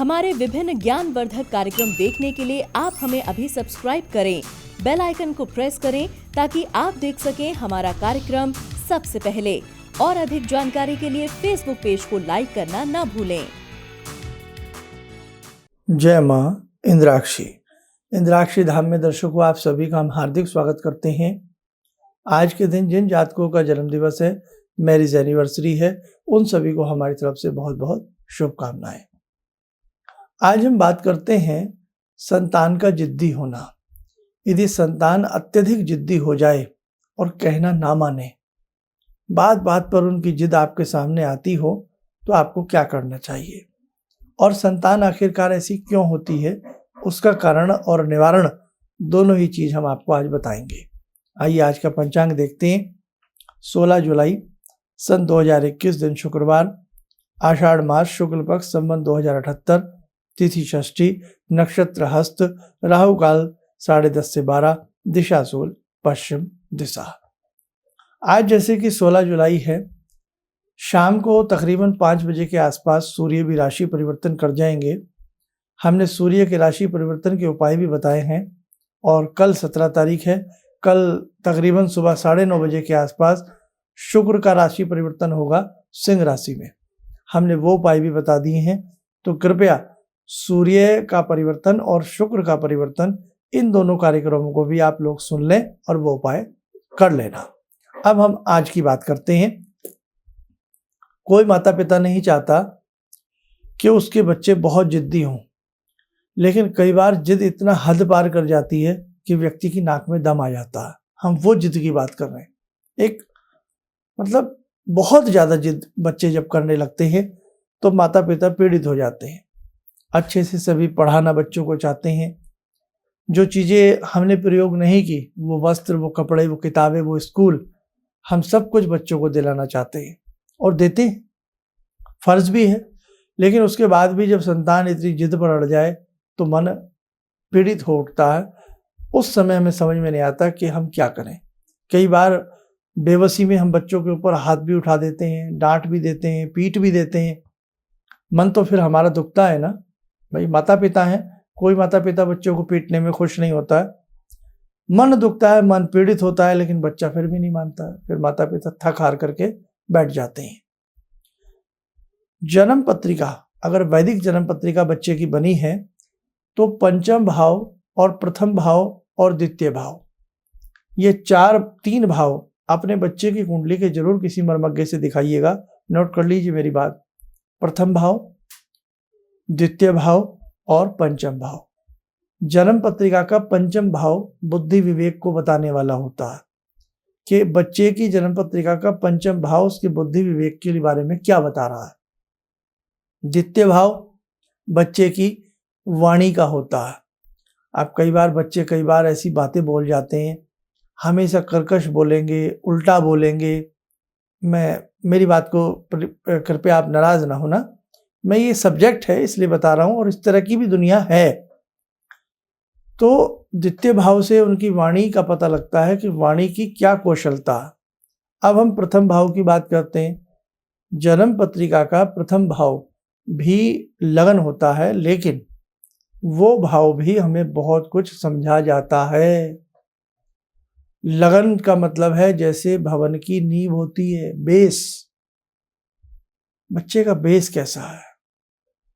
हमारे विभिन्न ज्ञानवर्धक कार्यक्रम देखने के लिए आप हमें अभी सब्सक्राइब करें, बेल आइकन को प्रेस करें ताकि आप देख सकें हमारा कार्यक्रम सबसे पहले। और अधिक जानकारी के लिए फेसबुक पेज को लाइक करना न भूलें। जय माँ इंद्राक्षी। इंद्राक्षी धाम में दर्शकों, आप सभी का हम हार्दिक स्वागत करते हैं। आज के दिन जिन जातकों का जन्म दिवस है, मैरिज एनिवर्सरी है, उन सभी को हमारी तरफ से बहुत बहुत शुभकामनाएं। आज हम बात करते हैं संतान का जिद्दी होना। यदि संतान अत्यधिक जिद्दी हो जाए और कहना ना माने, बात बात पर उनकी जिद आपके सामने आती हो, तो आपको क्या करना चाहिए और संतान आखिरकार ऐसी क्यों होती है, उसका कारण और निवारण दोनों ही चीज हम आपको आज बताएंगे। आइए आज का पंचांग देखते हैं। 16 जुलाई सन 2021 दिन शुक्रवार, आषाढ़ मास शुक्ल पक्ष संवत 2078, तिथि षष्ठी, नक्षत्र हस्त, राहु काल 10:30 से 12, दिशा सूल पश्चिम दिशा। आज जैसे कि 16 जुलाई है, शाम को तकरीबन 5 बजे के आसपास सूर्य भी राशि परिवर्तन कर जाएंगे। हमने सूर्य के राशि परिवर्तन के उपाय भी बताए हैं और कल 17 तारीख है, कल तकरीबन सुबह 9:30 बजे के आसपास शुक्र का राशि परिवर्तन होगा सिंह राशि में। हमने वो उपाय भी बता दिए हैं, तो कृपया सूर्य का परिवर्तन और शुक्र का परिवर्तन, इन दोनों कार्यक्रमों को भी आप लोग सुन लें और वो उपाय कर लेना। अब हम आज की बात करते हैं। कोई माता पिता नहीं चाहता कि उसके बच्चे बहुत जिद्दी हों, लेकिन कई बार जिद इतना हद पार कर जाती है कि व्यक्ति की नाक में दम आ जाता है। हम वो जिद की बात कर रहे हैं। एक मतलब बहुत ज्यादा जिद बच्चे जब करने लगते हैं तो माता पिता पीड़ित हो जाते हैं। अच्छे से सभी पढ़ाना बच्चों को चाहते हैं। जो चीजें हमने प्रयोग नहीं की, वो वस्त्र, वो कपड़े, वो किताबें, वो स्कूल, हम सब कुछ बच्चों को दिलाना चाहते हैं और देते हैं, फर्ज भी है। लेकिन उसके बाद भी जब संतान इतनी जिद पर अड़ जाए तो मन पीड़ित हो उठता है। उस समय हमें समझ में नहीं आता कि हम क्या करें। कई बार बेबसी में हम बच्चों के ऊपर हाथ भी उठा देते हैं, डांट भी देते हैं, पीट भी देते हैं। मन तो फिर हमारा दुखता है ना भाई, माता पिता हैं, कोई माता पिता बच्चों को पीटने में खुश नहीं होता है। मन दुखता है, मन पीड़ित होता है, लेकिन बच्चा फिर भी नहीं मानता है। फिर माता पिता थक हार करके बैठ जाते हैं। जन्म पत्रिका, अगर वैदिक जन्म पत्रिका बच्चे की बनी है तो पंचम भाव और प्रथम भाव और द्वितीय भाव, ये 3 भाव अपने बच्चे की कुंडली के जरूर किसी मर्मज्ञ से दिखाइएगा। नोट कर लीजिए मेरी बात। प्रथम भाव, द्वितीय भाव और पंचम भाव। जन्म पत्रिका का पंचम भाव बुद्धि विवेक को बताने वाला होता है कि बच्चे की जन्म पत्रिका का पंचम भाव उसके बुद्धि विवेक के बारे में क्या बता रहा है। द्वितीय भाव बच्चे की वाणी का होता है। आप बच्चे कई बार ऐसी बातें बोल जाते हैं, हमेशा कर्कश बोलेंगे, उल्टा बोलेंगे। मेरी बात को कृपया आप नाराज ना होना, मैं ये सब्जेक्ट है इसलिए बता रहा हूं और इस तरह की भी दुनिया है। तो द्वितीय भाव से उनकी वाणी का पता लगता है कि वाणी की क्या कौशलता। अब हम प्रथम भाव की बात करते हैं। जन्म पत्रिका का प्रथम भाव भी लगन होता है, लेकिन वो भाव भी हमें बहुत कुछ समझा जाता है। लगन का मतलब है जैसे भवन की नींव होती है, बेस। बच्चे का बेस कैसा है,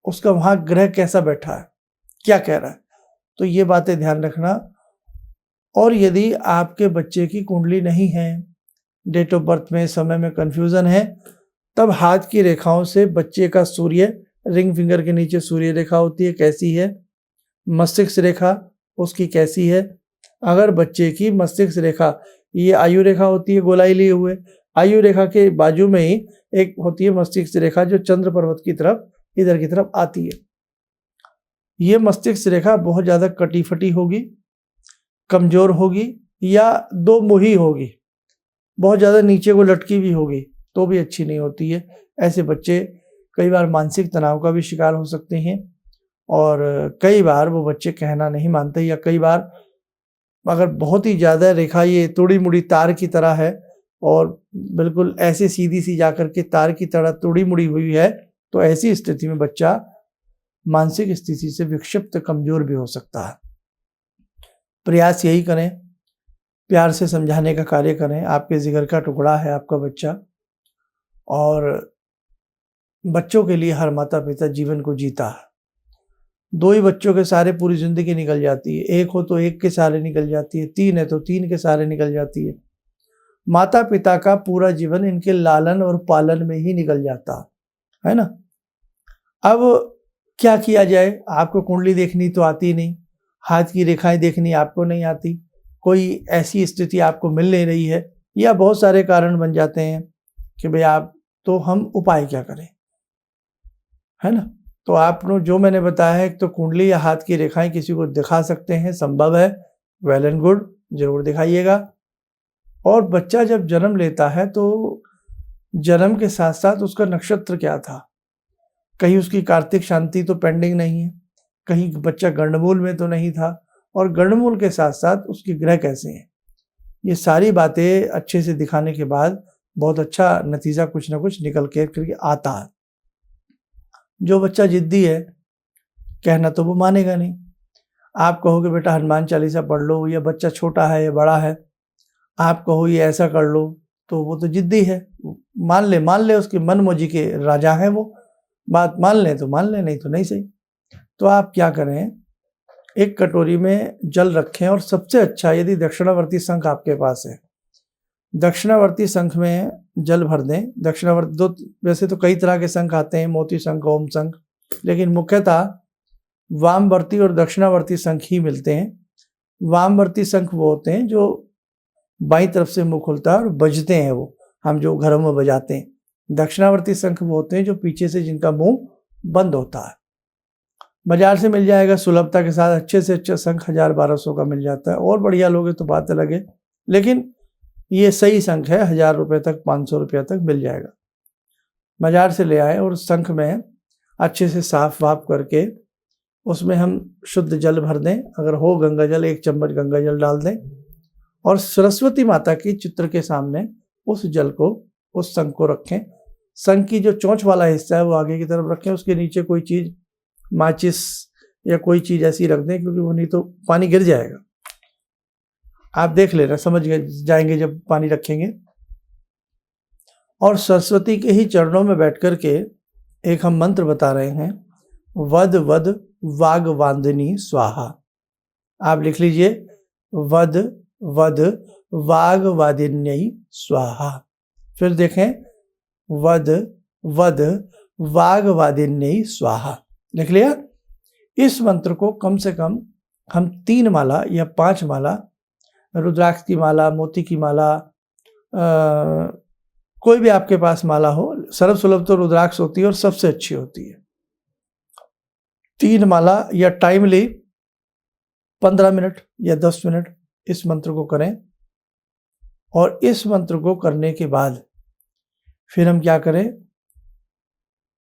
उसका वहां ग्रह कैसा बैठा है, क्या कह रहा है, तो ये बातें ध्यान रखना। और यदि आपके बच्चे की कुंडली नहीं है, डेट ऑफ बर्थ में समय में कंफ्यूजन है, तब हाथ की रेखाओं से बच्चे का सूर्य, रिंग फिंगर के नीचे सूर्य रेखा होती है, कैसी है, मस्तिष्क रेखा उसकी कैसी है। अगर बच्चे की मस्तिष्क रेखा, ये आयु रेखा होती है गोलाई लिए हुए, आयु रेखा के बाजू में ही एक होती है मस्तिष्क रेखा जो चंद्र पर्वत की तरफ इधर की तरफ आती है। ये मस्तिष्क रेखा बहुत ज्यादा कटी फटी होगी, कमजोर होगी या दो मुही होगी, बहुत ज्यादा नीचे को लटकी भी होगी तो भी अच्छी नहीं होती है। ऐसे बच्चे कई बार मानसिक तनाव का भी शिकार हो सकते हैं और कई बार वो बच्चे कहना नहीं मानते, या कई बार अगर बहुत ही ज्यादा रेखा ये तोड़ी मुड़ी तार की तरह है और बिल्कुल ऐसे सीधी सी जाकर के तार की तरह तोड़ी मुड़ी हुई है, तो ऐसी स्थिति में बच्चा मानसिक स्थिति से विक्षिप्त कमजोर भी हो सकता है। प्रयास यही करें, प्यार से समझाने का कार्य करें। आपके जिगर का टुकड़ा है आपका बच्चा, और बच्चों के लिए हर माता पिता जीवन को जीता है। 2 ही बच्चों के सहारे पूरी जिंदगी निकल जाती है, 1 हो तो 1 के सहारे निकल जाती है, 3 है तो 3 के सहारे निकल जाती है। माता पिता का पूरा जीवन इनके लालन और पालन में ही निकल जाता है ना। अब क्या किया जाए? आपको कुंडली देखनी तो आती नहीं, हाथ की रेखाएं देखनी आपको नहीं आती, कोई ऐसी स्थिति आपको मिल नहीं रही है, या बहुत सारे कारण बन जाते हैं कि भाई आप, तो हम उपाय क्या करें, है ना। तो आपने जो मैंने बताया है, एक तो कुंडली या हाथ की रेखाएं किसी को दिखा सकते हैं, संभव है, वेल एंड गुड, जरूर दिखाइएगा। और बच्चा जब जन्म लेता है तो जन्म के साथ साथ उसका नक्षत्र क्या था, कहीं उसकी कार्तिक शांति तो पेंडिंग नहीं है, कहीं बच्चा गंडमूल में तो नहीं था, और गंडमूल के साथ साथ उसके ग्रह कैसे हैं, ये सारी बातें अच्छे से दिखाने के बाद बहुत अच्छा नतीजा कुछ ना कुछ निकल के करके आता है। जो बच्चा जिद्दी है, कहना तो वो मानेगा नहीं। आप कहोगे बेटा हनुमान चालीसा पढ़ लो, या बच्चा छोटा है या बड़ा है, आप कहो ये ऐसा कर लो, तो वो तो जिद्दी है, मान ले, उसके मन मौजी के राजा है वो, बात मान ले तो मान ले, नहीं तो नहीं सही। तो आप क्या करें, एक कटोरी में जल रखें, और सबसे अच्छा यदि दक्षिणावर्ती शंख आपके पास है, दक्षिणावर्ती शंख में जल भर दें। दक्षिणावर्ती दो, वैसे तो कई तरह के शंख आते हैं, मोती शंख, ओम शंख, लेकिन मुख्यतः वामवर्ती और दक्षिणावर्ती शंख ही मिलते हैं। वामवर्ती शंख वो होते हैं जो बाईं तरफ से मुंह खुलता है और बजते हैं, वो हम जो घरों में बजाते हैं। दक्षिणावर्ती शंख वो होते हैं जो पीछे से जिनका मुंह बंद होता है। बाजार से मिल जाएगा सुलभता के साथ, अच्छे से अच्छा शंख 1000-1200 का मिल जाता है, और बढ़िया लोगे तो बात अलग है, लेकिन ये सही शंख है, 1000 रुपये तक, 500 रुपया तक मिल जाएगा। बाजार से ले आए और शंख में अच्छे से साफ वाफ करके उसमें हम शुद्ध जल भर दें, अगर हो गंगा जल 1 चम्मच गंगा जल डाल दें, और सरस्वती माता की चित्र के सामने उस जल को, उस शंख को रखें। शंख की जो चोंच वाला हिस्सा है वो आगे की तरफ रखें, उसके नीचे कोई चीज, माचिस या कोई चीज ऐसी रख दें, क्योंकि वो नहीं तो पानी गिर जाएगा। आप देख लेना, समझ जाएंगे जब पानी रखेंगे। और सरस्वती के ही चरणों में बैठ कर के एक हम मंत्र बता रहे हैं, वद वद वागवांदिनी स्वाहा। आप लिख लीजिए, वद वद वागवादिन्यई स्वाहा। फिर देखें, वद वद वागवादिन्यई स्वाहा। लिख लिया। इस मंत्र को कम से कम हम 3 माला या 5 माला, रुद्राक्ष की माला, मोती की माला, कोई भी आपके पास माला हो, सर्वसुलभ तो रुद्राक्ष होती है और सबसे अच्छी होती है। 3 माला या टाइमली 15 मिनट या 10 मिनट इस मंत्र को करें। और इस मंत्र को करने के बाद फिर हम क्या करें,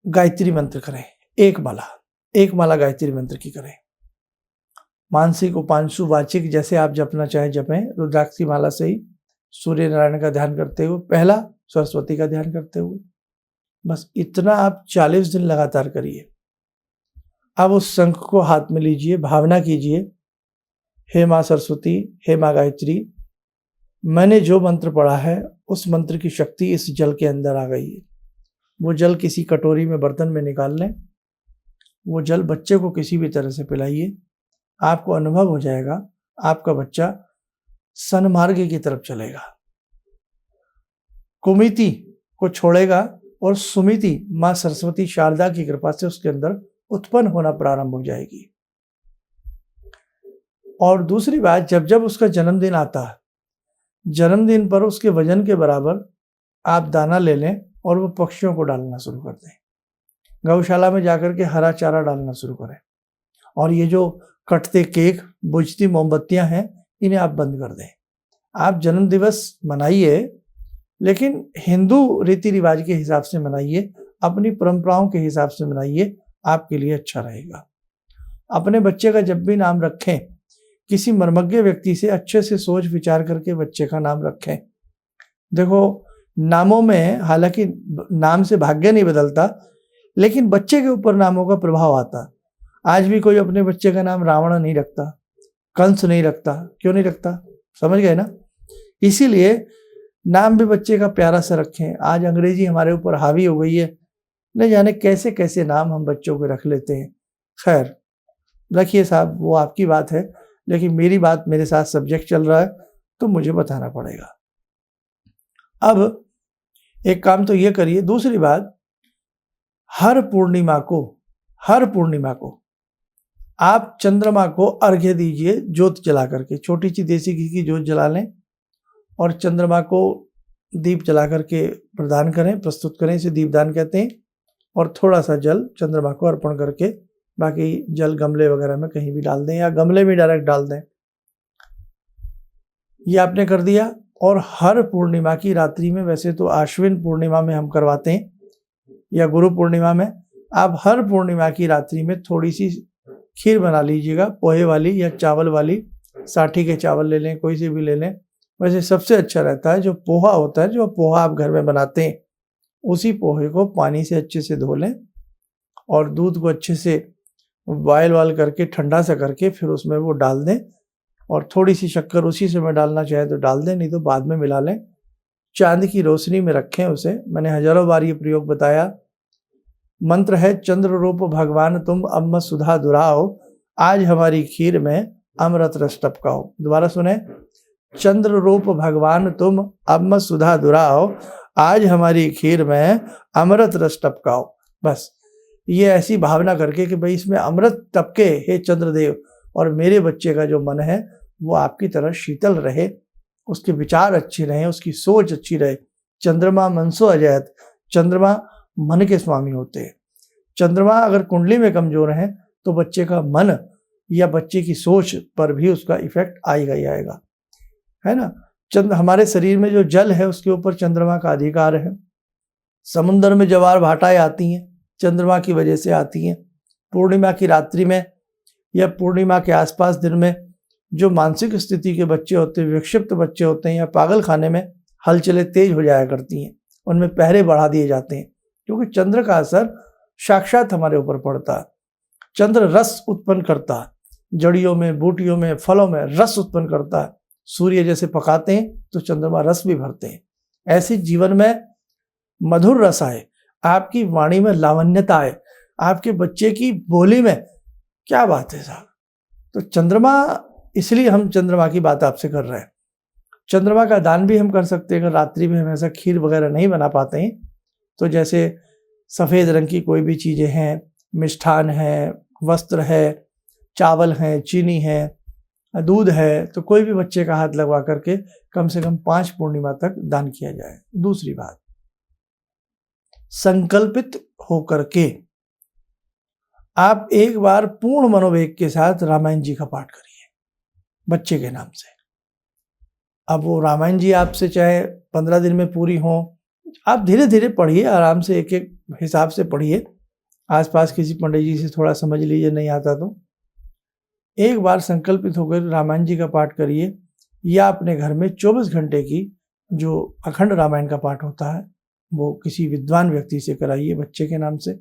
गायत्री मंत्र करें। 1 माला गायत्री मंत्र की करें। मानसिक, उपांशु, वाचिक, जैसे आप जपना चाहे जपें। रुद्राक्ष की माला से ही सूर्य नारायण का ध्यान करते हुए, पहला सरस्वती का ध्यान करते हुए, बस इतना आप 40 दिन लगातार करिए। अब उस शंख को हाथ में लीजिए, भावना कीजिए, हे माँ सरस्वती, हे माँ गायत्री, मैंने जो मंत्र पढ़ा है उस मंत्र की शक्ति इस जल के अंदर आ गई है। वो जल किसी कटोरी में, बर्तन में निकाल लें। वो जल बच्चे को किसी भी तरह से पिलाइए। आपको अनुभव हो जाएगा आपका बच्चा सन्मार्ग की तरफ चलेगा, कुमिति को छोड़ेगा, और सुमिति माँ सरस्वती शारदा की कृपा से उसके अंदर उत्पन्न होना प्रारंभ हो जाएगी। और दूसरी बात, जब जब उसका जन्मदिन आता है, जन्मदिन पर उसके वजन के बराबर आप दाना ले लें और वो पक्षियों को डालना शुरू कर दें। गौशाला में जाकर के हरा चारा डालना शुरू करें। और ये जो कटते केक, बुझती मोमबत्तियां हैं, इन्हें आप बंद कर दें। आप जन्म दिवस मनाइए, लेकिन हिंदू रीति रिवाज के हिसाब से मनाइए, अपनी परंपराओं के हिसाब से मनाइए, आपके लिए अच्छा रहेगा। अपने बच्चे का जब भी नाम रखें, किसी मर्मज्ञ व्यक्ति से अच्छे से सोच विचार करके बच्चे का नाम रखें। देखो, नामों में हालांकि नाम से भाग्य नहीं बदलता, लेकिन बच्चे के ऊपर नामों का प्रभाव आता। आज भी कोई अपने बच्चे का नाम रावण नहीं रखता, कंस नहीं रखता। क्यों नहीं रखता? समझ गए ना? इसीलिए नाम भी बच्चे का प्यारा सा रखें। आज अंग्रेजी हमारे ऊपर हावी हो गई है, न जाने कैसे कैसे नाम हम बच्चों को रख लेते हैं। खैर रखिए साहब, वो आपकी बात है, लेकिन मेरी बात, मेरे साथ सब्जेक्ट चल रहा है तो मुझे बताना पड़ेगा। अब एक काम तो ये करिए। दूसरी बात, हर पूर्णिमा को आप चंद्रमा को अर्घ्य दीजिए ज्योत जला करके। छोटी सी देसी घी की ज्योत जला लें और चंद्रमा को दीप जला करके प्रदान करें, प्रस्तुत करें, इसे दीपदान कहते हैं। और थोड़ा सा जल चंद्रमा को अर्पण करके, बाकी जल गमले वगैरह में कहीं भी डाल दें या गमले में डायरेक्ट डाल दें। ये आपने कर दिया। और हर पूर्णिमा की रात्रि में, वैसे तो आश्विन पूर्णिमा में हम करवाते हैं या गुरु पूर्णिमा में, आप हर पूर्णिमा की रात्रि में थोड़ी सी खीर बना लीजिएगा, पोहे वाली या चावल वाली। साठी के चावल ले लें, कोई से भी ले लें। वैसे सबसे अच्छा रहता है जो पोहा होता है, जो पोहा आप घर में बनाते हैं, उसी पोहे को पानी से अच्छे से धो लें और दूध को अच्छे से बॉयल करके ठंडा सा करके फिर उसमें वो डाल दें। और थोड़ी सी शक्कर उसी समय डालना चाहे तो डाल दें, नहीं तो बाद में मिला लें। चांद की रोशनी में रखें उसे। मैंने हजारों बार ये प्रयोग बताया। मंत्र है, चंद्र रूप भगवान तुम अम्म सुधा दुराओ, आज हमारी खीर में अमृत रस टपकाओ। दोबारा सुने, चंद्र रूप भगवान तुम अम्म सुधा दुराओ, आज हमारी खीर में अमृत रस टपकाओ। बस ये ऐसी भावना करके कि भाई इसमें अमृत टपके हे चंद्रदेव, और मेरे बच्चे का जो मन है वो आपकी तरह शीतल रहे, उसके विचार अच्छे रहें, उसकी सोच अच्छी रहे। चंद्रमा मनसो अजैत, चंद्रमा मन के स्वामी होते हैं। चंद्रमा अगर कुंडली में कमजोर है तो बच्चे का मन या बच्चे की सोच पर भी उसका इफेक्ट आएगा ही आएगा, है ना। हमारे शरीर में जो जल है उसके ऊपर चंद्रमा का अधिकार है। समुद्र में ज्वार भाटाएं आती हैं, चंद्रमा की वजह से आती हैं। पूर्णिमा की रात्रि में या पूर्णिमा के आसपास दिन में जो मानसिक स्थिति के बच्चे होते हैं, विक्षिप्त बच्चे होते हैं, या पागल खाने में हलचलें तेज हो जाया करती हैं, उनमें पहरे बढ़ा दिए जाते हैं, क्योंकि चंद्र का असर साक्षात हमारे ऊपर पड़ता है। चंद्र रस उत्पन्न करता है, जड़ियों में, बूटियों में, फलों में रस उत्पन्न करता है। सूर्य जैसे पकाते हैं तो चंद्रमा रस भी भरते हैं। ऐसे जीवन में मधुर रस आए, आपकी वाणी में लावण्यता आए, आपके बच्चे की बोली में, क्या बात है साहब। तो चंद्रमा, इसलिए हम चंद्रमा की बात आपसे कर रहे हैं। चंद्रमा का दान भी हम कर सकते हैं। अगर रात्रि में हम ऐसा खीर वगैरह नहीं बना पाते हैं तो जैसे सफ़ेद रंग की कोई भी चीज़ें हैं, मिष्ठान है, वस्त्र है, चावल है, चीनी है, दूध है, तो कोई भी बच्चे का हाथ लगवा करके कम से कम 5 पूर्णिमा तक दान किया जाए। दूसरी बात, संकल्पित होकर के आप एक बार पूर्ण मनोवेग के साथ रामायण जी का पाठ करिए बच्चे के नाम से। अब वो रामायण जी आपसे चाहे 15 दिन में पूरी हो, आप धीरे धीरे पढ़िए, आराम से एक एक हिसाब से पढ़िए। आसपास किसी पंडित जी से थोड़ा समझ लीजिए, नहीं आता तो एक बार संकल्पित होकर रामायण जी का पाठ करिए, या अपने घर में 24 घंटे की जो अखंड रामायण का पाठ होता है वो किसी विद्वान व्यक्ति से कराइए बच्चे के नाम से,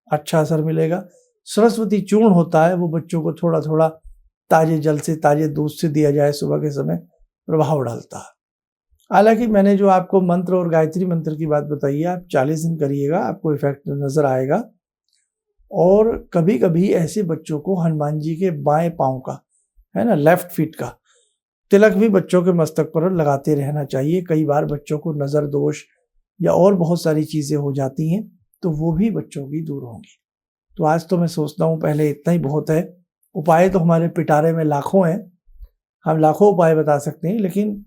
अच्छा असर मिलेगा। सरस्वती चूर्ण होता है, वो बच्चों को थोड़ा थोड़ा ताजे जल से, ताजे दूध से दिया जाए सुबह के समय, प्रभाव डालता है। हालांकि मैंने जो आपको मंत्र और गायत्री मंत्र की बात बताई है, आप 40 दिन करिएगा, आपको इफेक्ट नजर आएगा। और कभी कभी ऐसे बच्चों को हनुमान जी के बाएं पांव का, है ना, लेफ्ट फीट का तिलक भी बच्चों के मस्तक पर लगाते रहना चाहिए। कई बार बच्चों को नज़र दोष या और बहुत सारी चीज़ें हो जाती हैं, तो वो भी बच्चों की दूर होंगी। तो आज तो मैं सोचता हूँ पहले इतना ही बहुत है। उपाय तो हमारे पिटारे में लाखों हैं, हम लाखों उपाय बता सकते हैं, लेकिन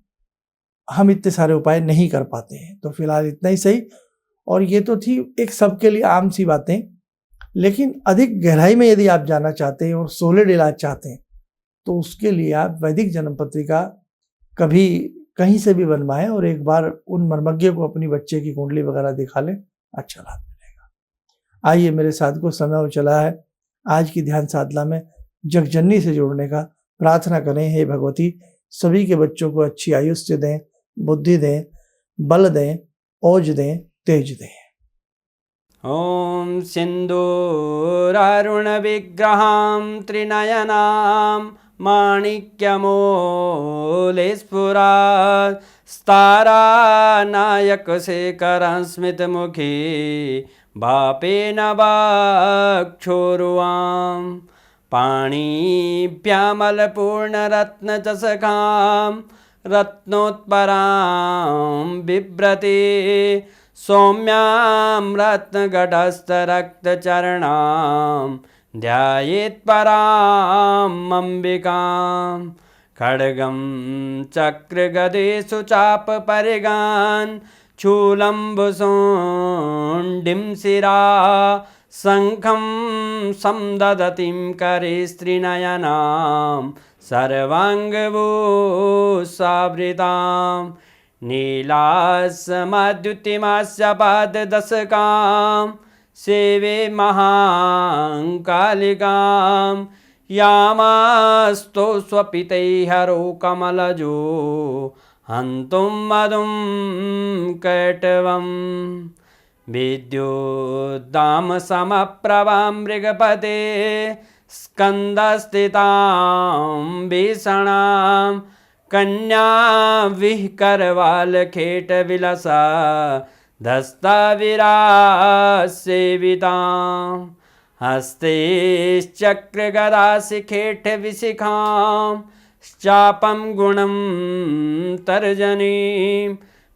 हम इतने सारे उपाय नहीं कर पाते हैं। तो फिलहाल इतना ही सही। और ये तो थी एक सबके लिए आम सी बातें, लेकिन अधिक गहराई में यदि आप जाना चाहते हैं और सोलिड इलाज चाहते हैं तो उसके लिए आप वैदिक जन्म पत्रिका कभी कहीं से भी बनवाएं और एक बार उन मर्मज्ञ को अपनी बच्चे की कुंडली वगैरह दिखा लें, अच्छा लाभ मिलेगा। आइए, मेरे साथ को समय हो चला है। आज की ध्यान साधना में जगजननी से जुड़ने का प्रार्थना करें। हे भगवती, सभी के बच्चों को अच्छी आयुष्य दें, बुद्धि दें, बल दें, ओज दें, तेज दें। ॐ सिन्दूरारुणविग्रहां त्रिनयनां माणिक्यमूलस्फुरात् स्तारानायकशेखरं स्मितमुखी बापेन वाक्षोरुवां पाणिभ्यामलपूर्णरत्नचषकां रत्नोत्परां बिभ्रति सौम्यां रत्नघटस्थरक्तचरणां ध्यायेत्पराम् अम्बिकां खड्गं चक्रगदेषु चापपरिगान् चूलम्बुसुण्डिं शिरा शङ्खं संदधतीं करे स्त्रीनयनां सर्वाङ्गभूषावृतां नीलासमद्युतिमास्य पाददशकां सेवे महाकालिकां यामास्तो स्वपितैहरो कमलजो हन्तुं मधुं कैटवम् विद्युद्दामसमप्रभां मृगपते स्कन्दस्थितां भीषणां कन्या विहकरवालखेटविलसा धस्ताविरासेवितां हस्तैश्चक्रगदाशिखेटविशिखां चापं गुणं तर्जनीं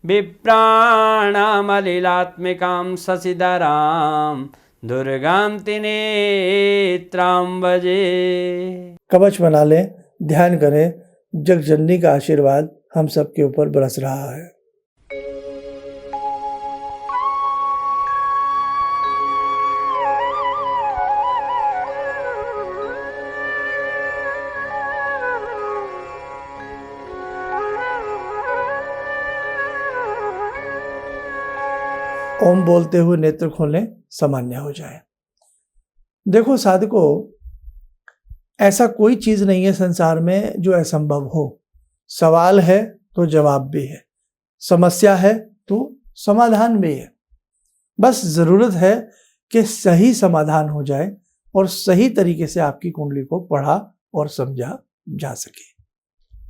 विप्राणामलिलात्मिकां शशिधरां दुर्गां त्रिनेत्रां भजे। कवच बना लें, ध्यान करें, जगजननी का आशीर्वाद हम सबके ऊपर बरस रहा है। ओम बोलते हुए नेत्र खोलें, सामान्य हो जाए। देखो साधको, ऐसा कोई चीज नहीं है संसार में जो असंभव हो। सवाल है तो जवाब भी है, समस्या है तो समाधान भी है। बस जरूरत है कि सही समाधान हो जाए और सही तरीके से आपकी कुंडली को पढ़ा और समझा जा सके।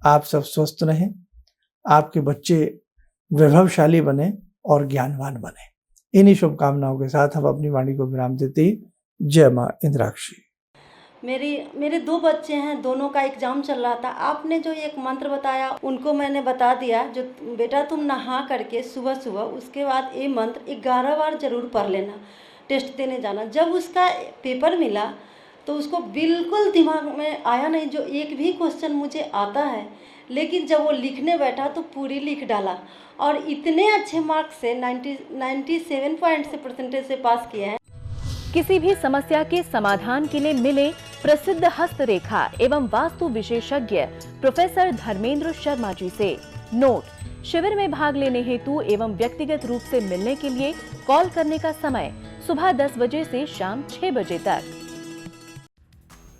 आप सब स्वस्थ रहें, आपके बच्चे वैभवशाली बने और ज्ञानवान बने। इन्हीं शुभकामनाओं के साथ हम अपनी वाणी को विराम देते ही जय मां इंद्राक्षी। मेरे 2 बच्चे हैं, दोनों का एग्ज़ाम चल रहा था। आपने जो एक मंत्र बताया उनको मैंने बता दिया, जो बेटा तुम नहा करके सुबह सुबह उसके बाद ये मंत्र 11 बार ज़रूर पढ़ लेना, टेस्ट देने जाना। जब उसका पेपर मिला तो उसको बिल्कुल दिमाग में आया नहीं, जो एक भी क्वेश्चन मुझे आता है, लेकिन जब वो लिखने बैठा तो पूरी लिख डाला और इतने अच्छे मार्क्स से 97 पॉइंट से परसेंटेज से पास किया है। किसी भी समस्या के समाधान के लिए मिले प्रसिद्ध हस्तरेखा एवं वास्तु विशेषज्ञ प्रोफेसर धर्मेंद्र शर्मा जी से। नोट: शिविर में भाग लेने हेतु एवं व्यक्तिगत रूप से मिलने के लिए कॉल करने का समय सुबह 10 बजे से शाम 6 बजे तक।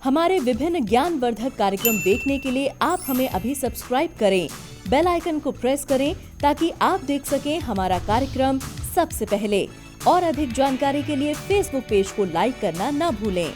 हमारे विभिन्न ज्ञानवर्धक कार्यक्रम देखने के लिए आप हमें अभी सब्सक्राइब करें, बेल आइकन को प्रेस करें ताकि आप देख सकें हमारा कार्यक्रम सबसे पहले। और अधिक जानकारी के लिए फेसबुक पेज को लाइक करना न भूलें।